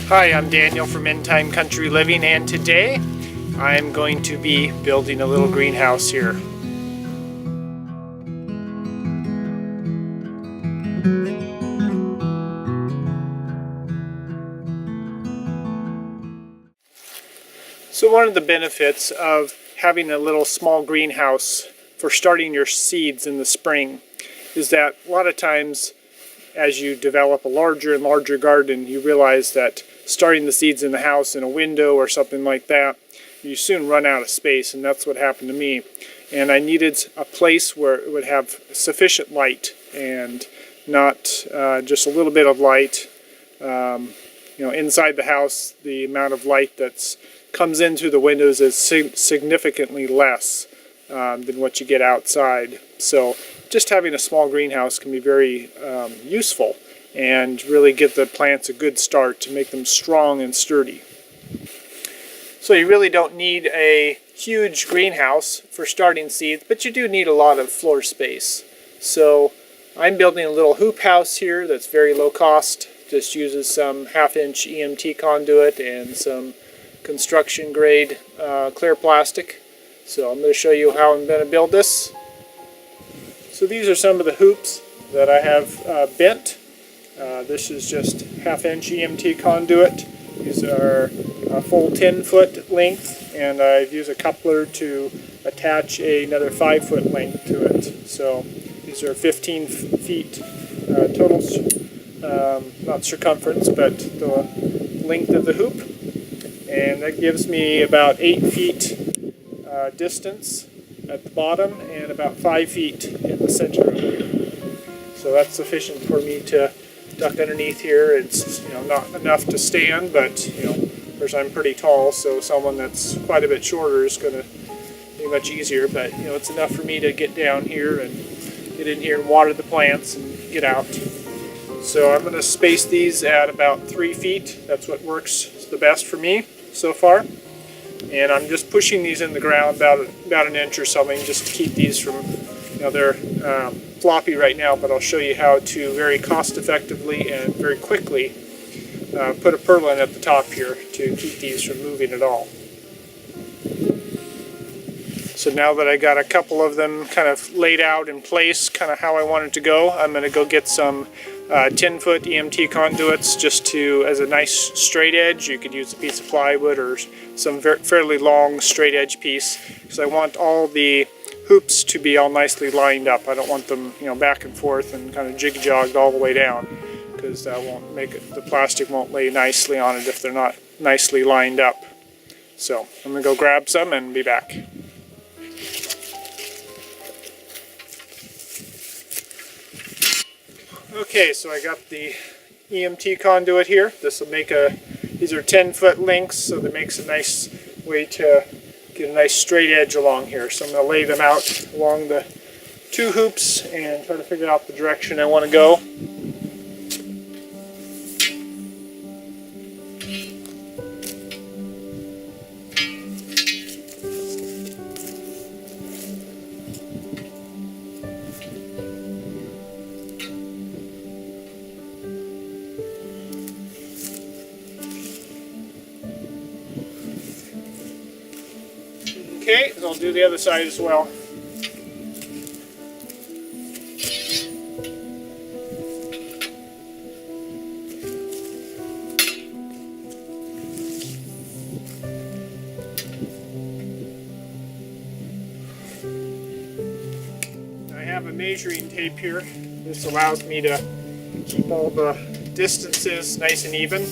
Hi, I'm Daniel from End Time Country Living, and today I'm going to be building a little greenhouse here. So one of the benefits of having a little small greenhouse for starting your seeds in the spring is that a lot of times as you develop a larger and larger garden, you realize that starting the seeds in the house in a window or something like that, you soon run out of space, and that's what happened to me. And I needed a place where it would have sufficient light and not just a little bit of light. Inside the house, the amount of light that comes in through the windows is significantly less than what you get outside. So just having a small greenhouse can be very useful and really get the plants a good start to make them strong and sturdy. So you really don't need a huge greenhouse for starting seeds, but you do need a lot of floor space. So I'm building a little hoop house here that's very low cost. Just uses some 1/2-inch EMT conduit and some construction grade clear plastic. So I'm going to show you how I'm going to build this. So these are some of the hoops that I have bent. This is just 1/2-inch EMT conduit. These are a full 10-foot length, and I've used a coupler to attach another 5-foot length to it. So these are 15 feet total, not circumference, but the length of the hoop. And that gives me about 8 feet distance at the bottom and about 5 feet in the center of here. So that's sufficient for me to duck underneath here. It's not enough to stand, but of course I'm pretty tall, so someone that's quite a bit shorter is going to be much easier. But it's enough for me to get down here and get in here and water the plants and get out. So I'm going to space these at about 3 feet. That's what works the best for me so far. And I'm just pushing these in the ground about an inch or something just to keep these from, they're floppy right now, but I'll show you how to very cost effectively and very quickly put a purlin at the top here to keep these from moving at all. So now that I got a couple of them kind of laid out in place, kind of how I want it to go, I'm going to go get some 10-foot EMT conduits just to, as a nice straight edge. You could use a piece of plywood or some fairly long straight edge piece, because I want all the hoops to be all nicely lined up. I don't want them back and forth and kind of jig-jogged all the way down, because that won't make it, the plastic won't lay nicely on it if they're not nicely lined up. So I'm going to go grab some and be back. Okay, so I got the EMT conduit here. This will make these are 10-foot lengths, so that makes a nice way to get a nice straight edge along here. So I'm going to lay them out along the 2 hoops and try to figure out the direction I want to go. Okay, so I'll do the other side as well. I have a measuring tape here. This allows me to keep all the distances nice and even.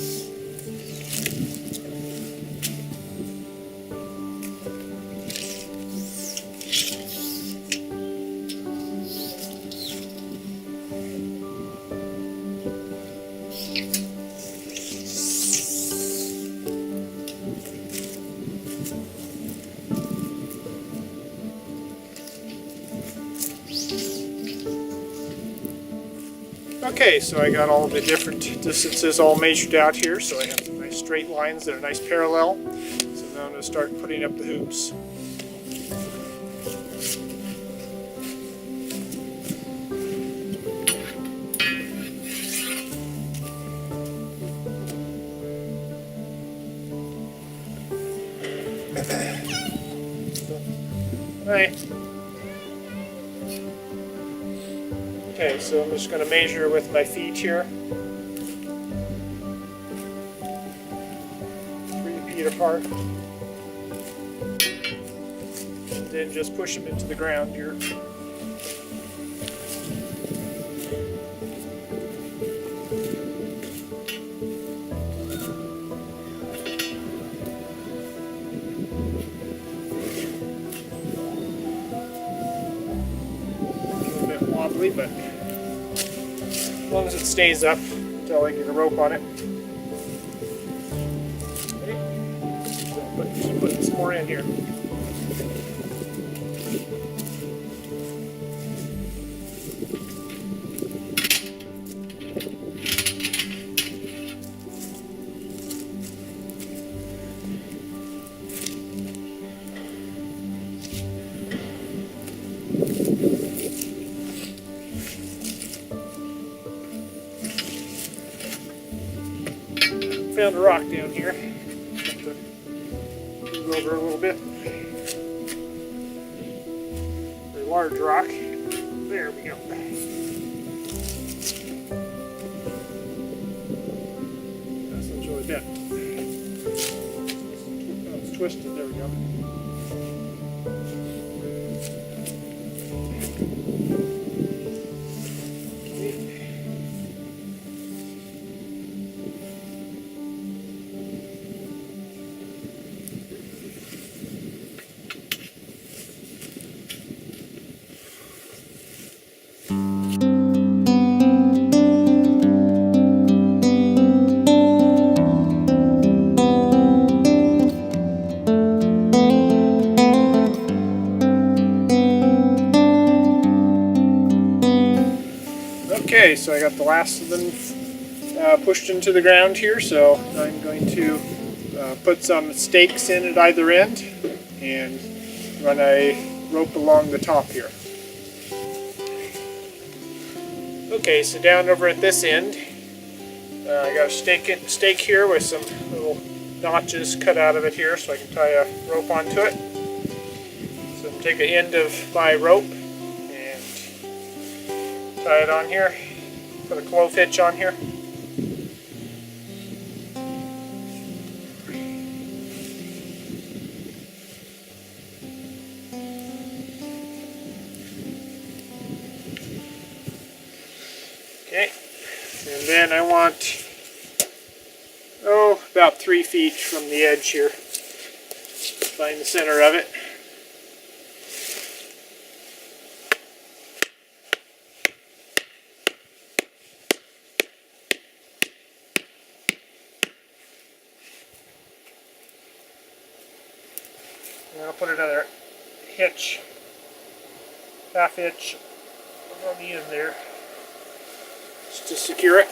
Okay, so I got all the different distances all measured out here, so I have some nice straight lines that are nice parallel. So now I'm going to start putting up the hoops. Alright. Okay, so I'm just going to measure with my feet here. 3 feet apart. And then just push them into the ground here. Wobbly, but as long as it stays up until I get a rope on it. Okay. So put some more in here. Found a rock down here. Have to move over a little bit. Very large rock. There we go. This one's really bent. Oh, it's twisted. There we go. Okay, so I got the last of them pushed into the ground here, so I'm going to put some stakes in at either end and run a rope along the top here. Okay, so down over at this end, I got a stake here with some little notches cut out of it here so I can tie a rope onto it. So I'm going to take the end of my rope and tie it on here. Put a clove hitch on here. Okay, and then I want, about 3 feet from the edge here. Find the center of it. And I'll put another hitch, half hitch on the end there, just to secure it.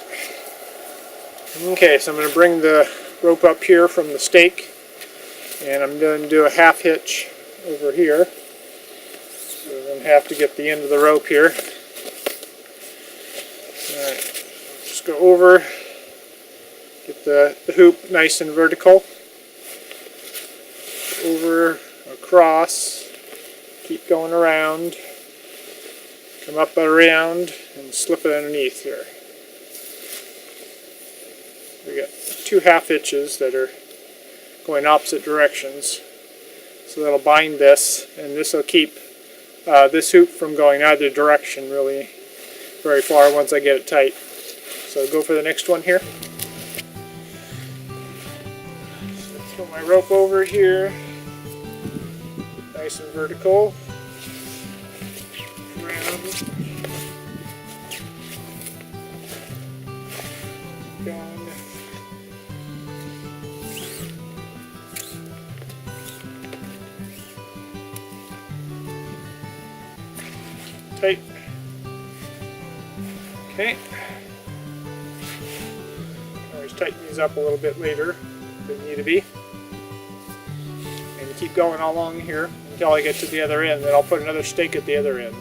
Okay, so I'm going to bring the rope up here from the stake, and I'm going to do a half hitch over here. So I'm going to have to get the end of the rope here. Alright, just go over, get the hoop nice and vertical. Over, across, keep going around, come up and around, and slip it underneath here. We got 2 half hitches that are going opposite directions, so that'll bind this, and this will keep this hoop from going either direction really very far once I get it tight. So go for the next one here. So throw my rope over here. Nice and vertical. Round. Down. Tight. Okay. Always tighten these up a little bit later if they need to be. And keep going all along here until I get to the other end, then I'll put another stake at the other end.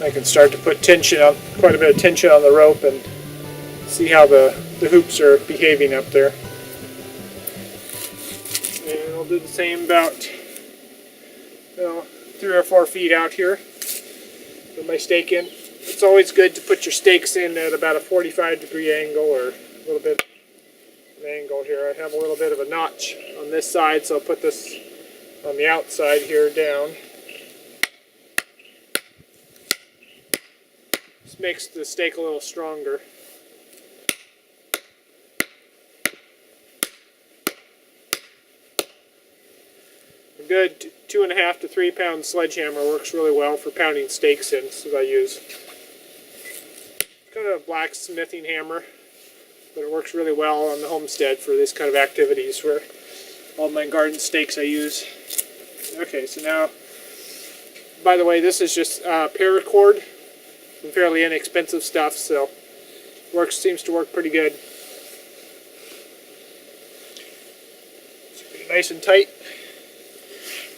I can start to put tension on, quite a bit of tension on the rope, and see how the hoops are behaving up there. And I'll do the same about 3 or 4 feet out here. Put my stake in. It's always good to put your stakes in at about a 45-degree angle, or a little bit of an angle here. I have a little bit of a notch on this side, so I'll put this on the outside here down. This makes the stake a little stronger. A good 2.5 to 3 pound sledgehammer works really well for pounding stakes in, that I use. It's kind of a blacksmithing hammer, but it works really well on the homestead for this kind of activities where all my garden stakes I use. Okay, so now, by the way, this is just paracord, some fairly inexpensive stuff, so seems to work pretty good. It's pretty nice and tight.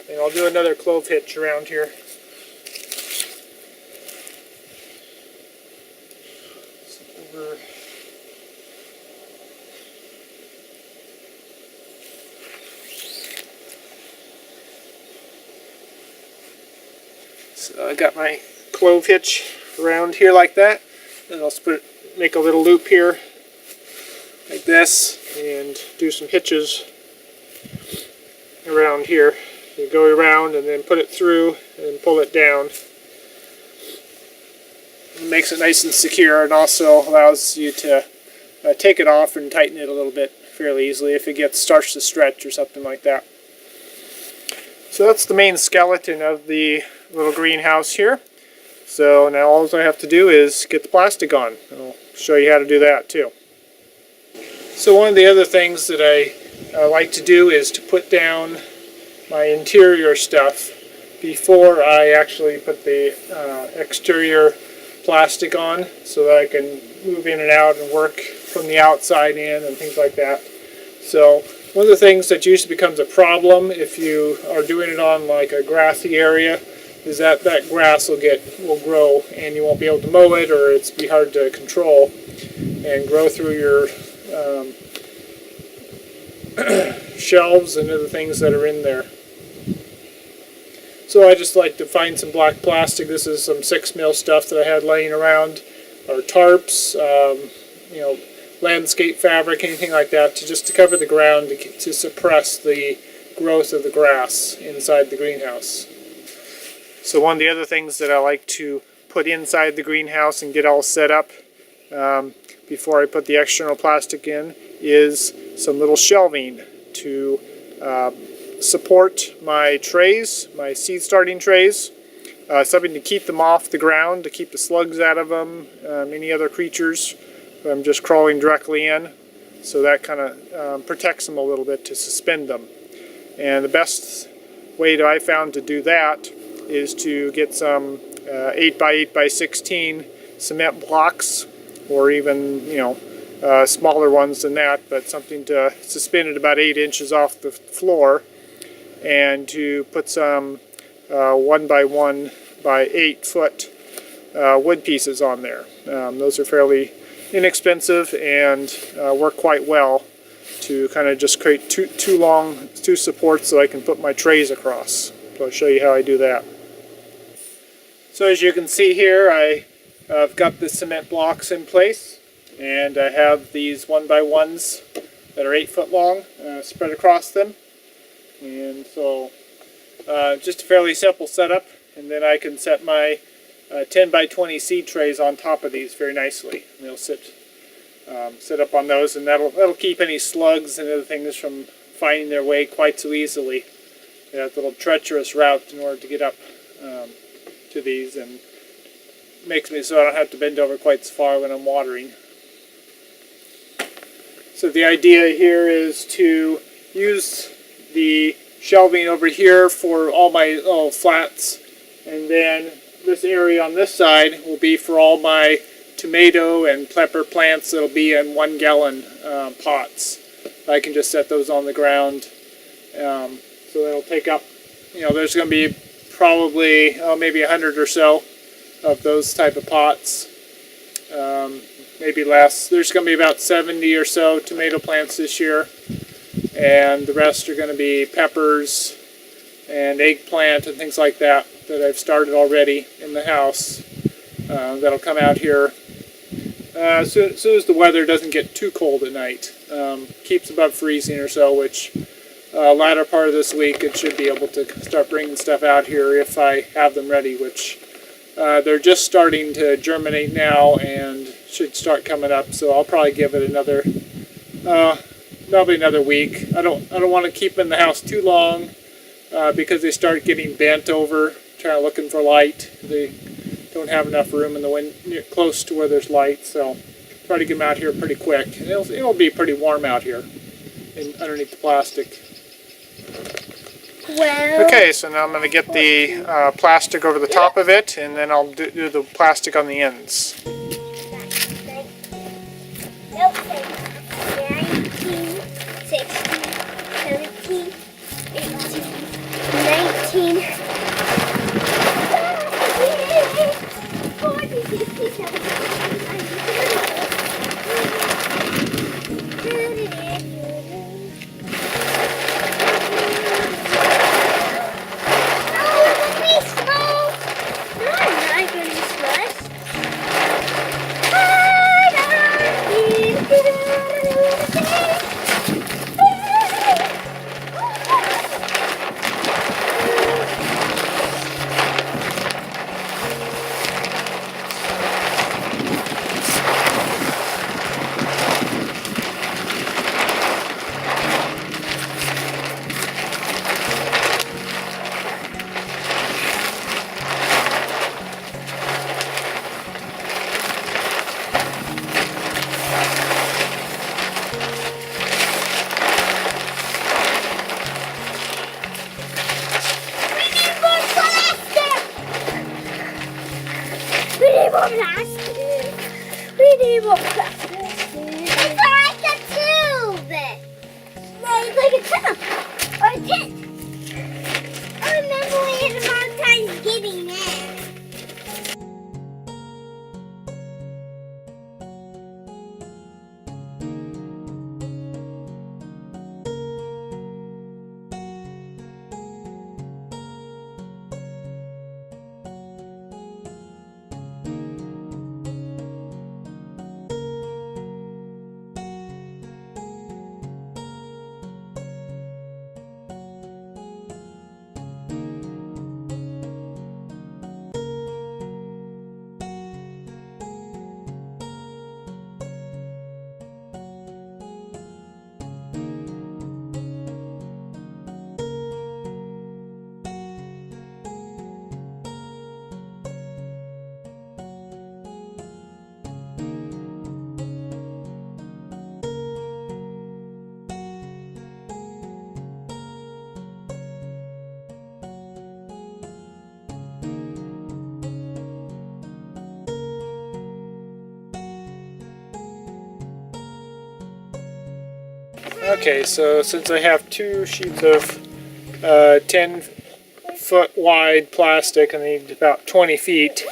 And I'll do another clove hitch around here. So I got my clove hitch around here like that, and I'll make a little loop here like this and do some hitches around here. You go around and then put it through and pull it down. It makes it nice and secure, and also allows you to take it off and tighten it a little bit fairly easily if it starts to stretch or something like that. So that's the main skeleton of the little greenhouse here. So now all I have to do is get the plastic on, and I'll show you how to do that too. So one of the other things that I like to do is to put down my interior stuff before I actually put the exterior plastic on, so that I can move in and out and work from the outside in and things like that. So one of the things that usually becomes a problem if you are doing it on like a grassy area is that grass will grow, and you won't be able to mow it, or it's be hard to control and grow through your shelves and other things that are in there. So I just like to find some black plastic. This is some 6mm stuff that I had laying around, or tarps, landscape fabric, anything like that, to cover the ground to suppress the growth of the grass inside the greenhouse. So one of the other things that I like to put inside the greenhouse and get all set up before I put the external plastic in is some little shelving to support my trays, my seed starting trays, something to keep them off the ground, to keep the slugs out of them, any other creatures from just crawling directly in. So that kind of protects them a little bit, to suspend them. And the best way that I found to do that is to get some 8x8x16 cement blocks, or even smaller ones than that, but something to suspend it about 8 inches off the floor, and to put some 1x1 by 8 foot wood pieces on there. Those are fairly inexpensive and work quite well to kind of just create two supports so I can put my trays across. So I'll show you how I do that. So as you can see here, I've got the cement blocks in place, and I have these 1x1s that are 8 foot long spread across them. And so just a fairly simple setup, and then I can set my 10x20 seed trays on top of these very nicely. And they'll sit up on those, and that'll keep any slugs and other things from finding their way quite so easily. They have a little treacherous route in order to get up to these, and makes me so I don't have to bend over quite so far when I'm watering. So the idea here is to use the shelving over here for all my little flats, and then this area on this side will be for all my tomato and pepper plants that'll be in 1 gallon pots. I can just set those on the ground, so they'll take up, there's going to be probably maybe 100 or so of those type of pots. Maybe less. There's going to be about 70 or so tomato plants this year, and the rest are going to be peppers and eggplant and things like that I've started already in the house. That'll come out here as soon as the weather doesn't get too cold at night. Keeps above freezing or so, which latter part of this week it should be able to start bringing stuff out here if I have them ready, which they're just starting to germinate now and should start coming up. So I'll probably give it another probably another week. I don't want to keep them in the house too long because they start getting bent over, looking for light. They don't have enough room in the wind close to where there's light, so try to get them out here pretty quick. And it'll be pretty warm out here underneath the plastic. Well, okay, so now I'm going to get the plastic over the top of it, and then I'll do the plastic on the ends. 19, 16, 17, 18, 19, 40, 60, 70, we need more plastic. It's like a tube. Like a tub or a tent. I remember we had a hard time getting there. Okay, so since I have two sheets of 10-foot wide plastic, I need about 20 feet.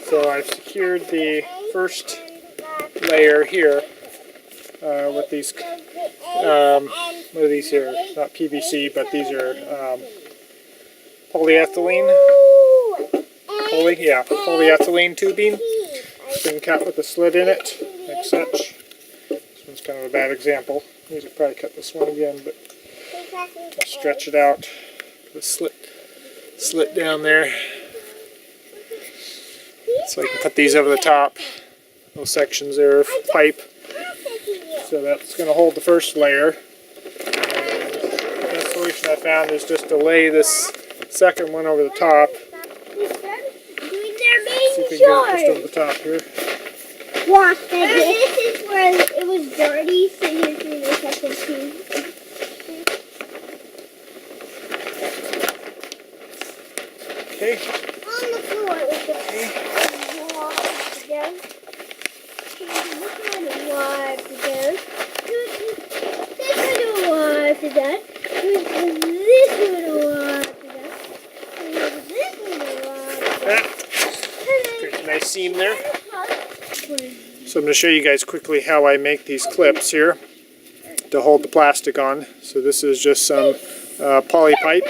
So I've secured the first layer here with these, what are these here? Not PVC, but these are polyethylene. Polyethylene tubing. It's been cut with a slit in it, like such. This one's kind of a bad example. I need to probably cut this one again, but stretch it out. The slit down there. So I can put these over the top. Little sections there of pipe. So that's going to hold the first layer. And the best solution I found is just to lay this second one over the top. See if we can get it just over the top here. This is where it was dirty, so you can do the second tube. Okay. On the floor with the water down. Look at the water down. This little water down. This little water down. This little water down. seam there. So I'm going to show you guys quickly how I make these clips here to hold the plastic on. So this is just some poly pipe.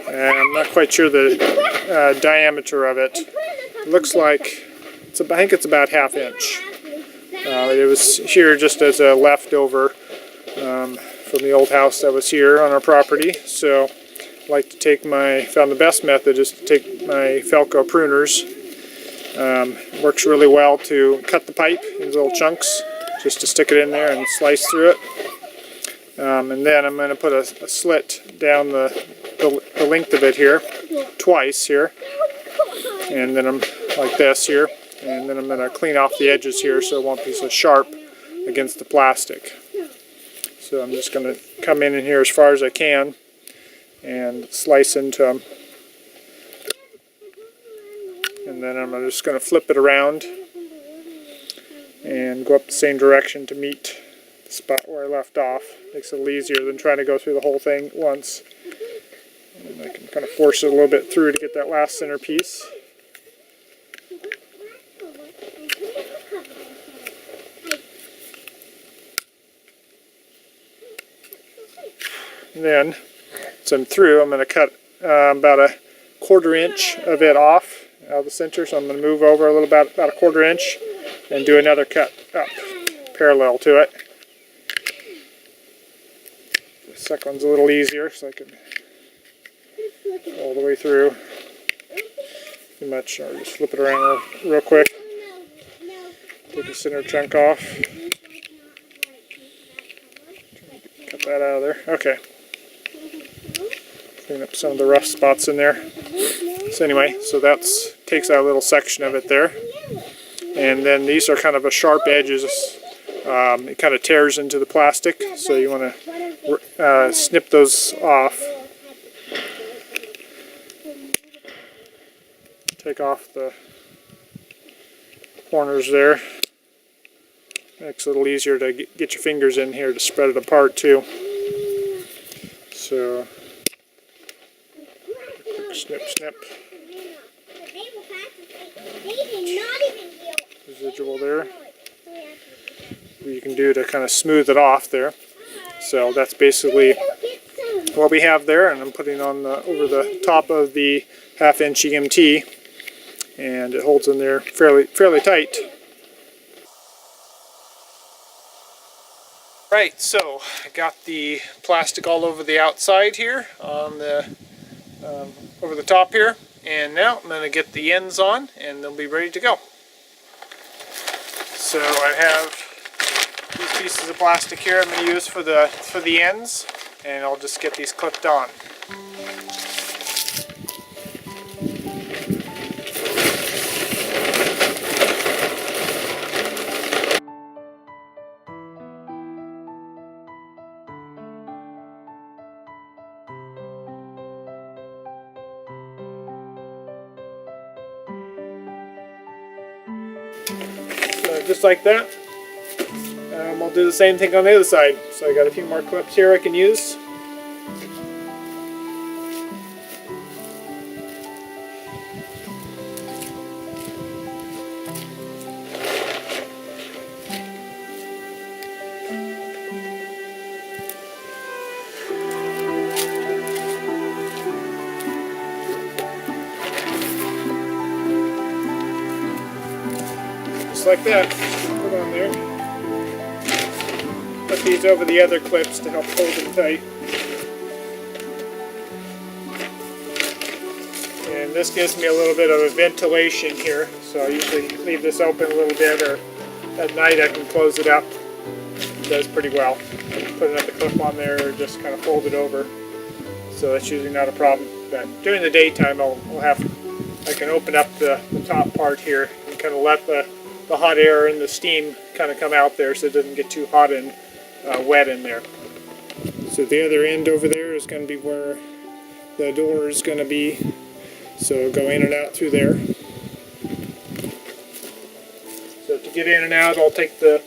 And I'm not quite sure the diameter of it. It looks like, I think it's about 1/2 inch. It was here just as a leftover from the old house that was here on our property. So I like to found the best method is to take my Felco pruners. Works really well to cut the pipe in little chunks, just to stick it in there and slice through it. And then I'm going to put a slit down the length of it here, twice here. And then I'm like this here. And then I'm going to clean off the edges here so it won't be so sharp against the plastic. So I'm just going to come in here as far as I can and slice into them. And then I'm just going to flip it around and go up the same direction to meet the spot where I left off. Makes it a little easier than trying to go through the whole thing at once. And I can kind of force it a little bit through to get that last center piece. And then, as I'm through, I'm going to cut about a 1/4 inch of it off out of the center. So I'm going to move over a little about a 1/4 inch and do another cut up parallel to it. The second one's a little easier, so I can go all the way through. Pretty much, I'll just flip it around real quick. Take the center chunk off. Cut that out of there. Okay. Clean up some of the rough spots in there. So anyway, so that's takes out a little section of it there. And then these are kind of a sharp edges. It kind of tears into the plastic, so you want to snip those off. Take off the corners there. Makes it a little easier to get your fingers in here to spread it apart too. So, quick snip, snip. Residual there. What you can do to kind of smooth it off there. So that's basically what we have there, and I'm putting on over the top of the 1/2 inch EMT, and it holds in there fairly tight. Right, so I got the plastic all over the outside here, on the over the top here, and now I'm going to get the ends on, and they'll be ready to go. So I have these pieces of plastic here I'm going to use for the ends, and I'll just get these clipped on. Just like that. I'll do the same thing on the other side. So I got a few more clips here I can use. Just like that. Put on there. Put these over the other clips to help hold them tight. And this gives me a little bit of a ventilation here, so I usually leave this open a little bit, or at night I can close it up. It does pretty well. Put another clip on there, or just kind of fold it over. So that's usually not a problem. But during the daytime, I can open up the top part here and kind of let the hot air and the steam kind of come out there, so it doesn't get too hot and wet in there. So the other end over there is going to be where the door is going to be, so go in and out through there. So to get in and out, I'll take the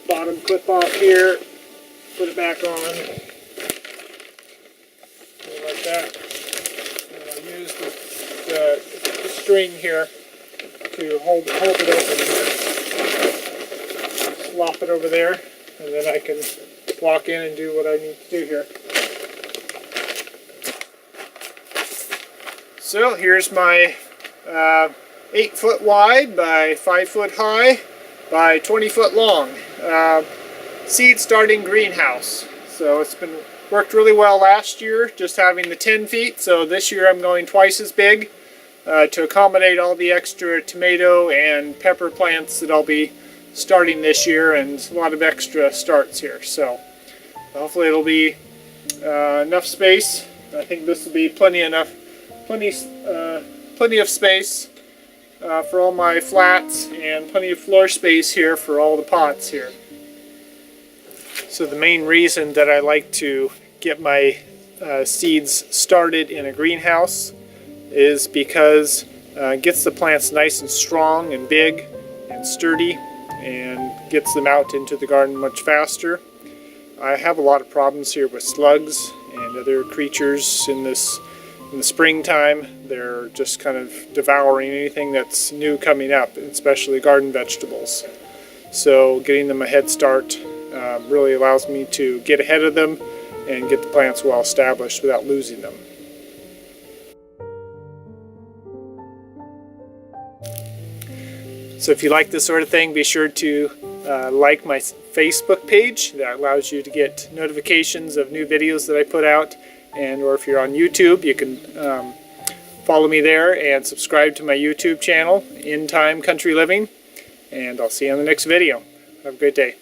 bottom clip off here, put it back on, like that, and I'll use the string here to hold it open here. Slop it over there, and then I can walk in and do what I need to do here. So here's my 8 foot wide by 5 foot high by 20 foot long seed starting greenhouse. So it's been worked really well last year, just having the 10 feet. So this year I'm going twice as big to accommodate all the extra tomato and pepper plants that I'll be starting this year, and a lot of extra starts here. So hopefully it'll be enough space. I think this will be plenty of space for all my flats, and plenty of floor space here for all the pots here. So the main reason that I like to get my seeds started in a greenhouse is because it gets the plants nice and strong and big and sturdy, and gets them out into the garden much faster. I have a lot of problems here with slugs and other creatures in the springtime. They're just kind of devouring anything that's new coming up, especially garden vegetables. So getting them a head start really allows me to get ahead of them and get the plants well established without losing them. So if you like this sort of thing, be sure to like my Facebook page. That allows you to get notifications of new videos that I put out. And or if you're on YouTube, you can follow me there and subscribe to my YouTube channel, In Time Country Living. And I'll see you on the next video. Have a great day.